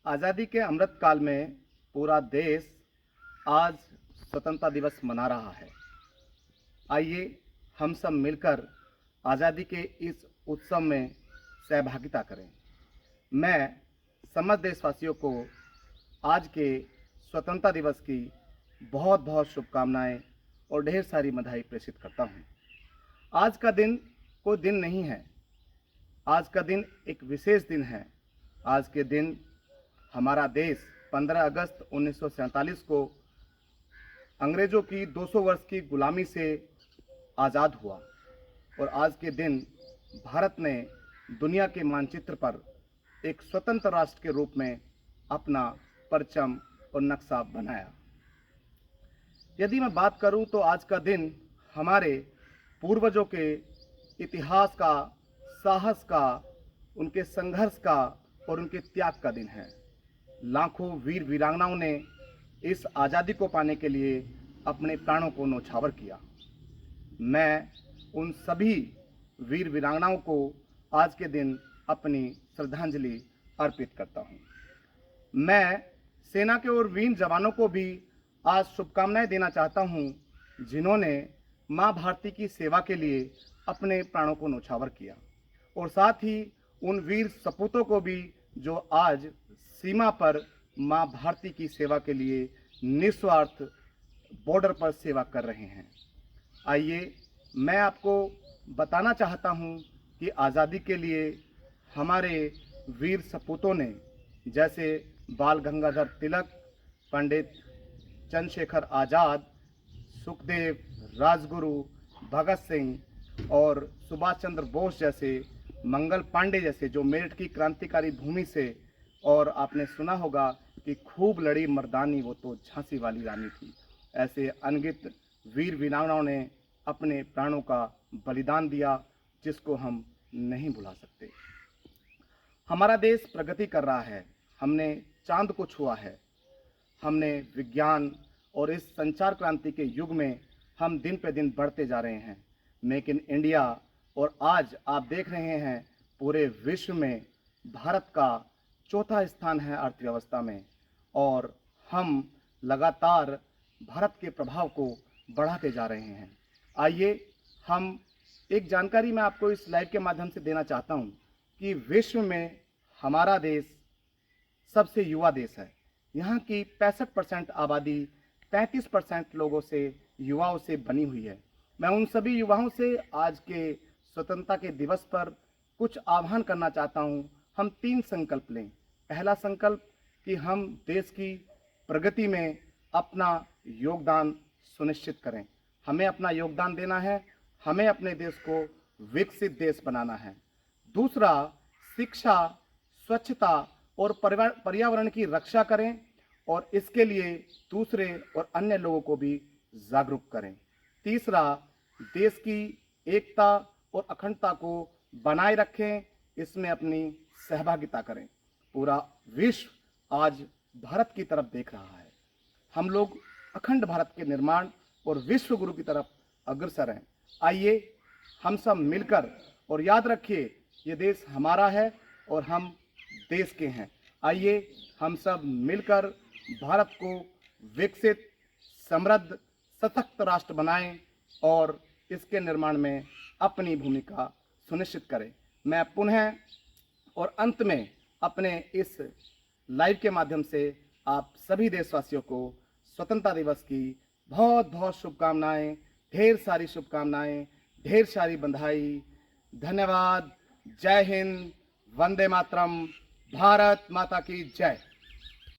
आज़ादी के अमृत काल में पूरा देश आज स्वतंत्रता दिवस मना रहा है। आइए हम सब मिलकर आज़ादी के इस उत्सव में सहभागिता करें। मैं समस्त देशवासियों को आज के स्वतंत्रता दिवस की बहुत बहुत शुभकामनाएं और ढेर सारी बधाई प्रेषित करता हूं। आज का दिन कोई दिन नहीं है, आज का दिन एक विशेष दिन है। आज के दिन हमारा देश 15 अगस्त 1947 को अंग्रेज़ों की 200 वर्ष की गुलामी से आज़ाद हुआ और आज के दिन भारत ने दुनिया के मानचित्र पर एक स्वतंत्र राष्ट्र के रूप में अपना परचम और नक्शा बनाया। यदि मैं बात करूं तो आज का दिन हमारे पूर्वजों के इतिहास का, साहस का, उनके संघर्ष का और उनके त्याग का दिन है। लाखों वीर वीरांगनाओं ने इस आज़ादी को पाने के लिए अपने प्राणों को न्यौछावर किया। मैं उन सभी वीर वीरांगनाओं को आज के दिन अपनी श्रद्धांजलि अर्पित करता हूं। मैं सेना के और वीर जवानों को भी आज शुभकामनाएं देना चाहता हूं, जिन्होंने मां भारती की सेवा के लिए अपने प्राणों को न्यौछावर किया, और साथ ही उन वीर सपूतों को भी जो आज सीमा पर मां भारती की सेवा के लिए निस्वार्थ बॉर्डर पर सेवा कर रहे हैं। आइए मैं आपको बताना चाहता हूं कि आज़ादी के लिए हमारे वीर सपूतों ने, जैसे बाल गंगाधर तिलक, पंडित चंद्रशेखर आज़ाद, सुखदेव, राजगुरु, भगत सिंह और सुभाष चंद्र बोस जैसे, मंगल पांडे जैसे, जो मेरठ की क्रांतिकारी भूमि से, और आपने सुना होगा कि खूब लड़ी मर्दानी वो तो झांसी वाली रानी थी, ऐसे अनगिनत वीर वीरांगनाओं ने अपने प्राणों का बलिदान दिया, जिसको हम नहीं भुला सकते। हमारा देश प्रगति कर रहा है, हमने चांद को छुआ है, हमने विज्ञान और इस संचार क्रांति के युग में हम दिन पे दिन बढ़ते जा रहे हैं। मेक इन इंडिया, और आज आप देख रहे हैं पूरे विश्व में भारत का चौथा स्थान है अर्थव्यवस्था में, और हम लगातार भारत के प्रभाव को बढ़ाते जा रहे हैं। आइए हम एक जानकारी मैं आपको इस लाइव के माध्यम से देना चाहता हूं कि विश्व में हमारा देश सबसे युवा देश है। यहाँ की 65% आबादी 35% लोगों से, युवाओं से बनी हुई है। मैं उन सभी युवाओं से आज के स्वतंत्रता के दिवस पर कुछ आह्वान करना चाहता हूँ। हम 3 संकल्प लें। पहला संकल्प कि हम देश की प्रगति में अपना योगदान सुनिश्चित करें। हमें अपना योगदान देना है, हमें अपने देश को विकसित देश बनाना है। दूसरा, शिक्षा, स्वच्छता और पर्यावरण की रक्षा करें, और इसके लिए दूसरे और अन्य लोगों को भी जागरूक करें। तीसरा, देश की एकता और अखंडता को बनाए रखें, इसमें अपनी सहभागिता करें। पूरा विश्व आज भारत की तरफ देख रहा है। हम लोग अखंड भारत के निर्माण और विश्व गुरु की तरफ अग्रसर हैं। आइए हम सब मिलकर, और याद रखिए ये देश हमारा है और हम देश के हैं। आइए हम सब मिलकर भारत को विकसित, समृद्ध, सशक्त राष्ट्र बनाएं और इसके निर्माण में अपनी भूमिका सुनिश्चित करें। मैं पुनः और अंत में अपने इस लाइव के माध्यम से आप सभी देशवासियों को स्वतंत्रता दिवस की बहुत बहुत शुभकामनाएं, ढेर सारी शुभकामनाएं, ढेर सारी बधाई। धन्यवाद। जय हिंद, वंदे मातरम, भारत माता की जय।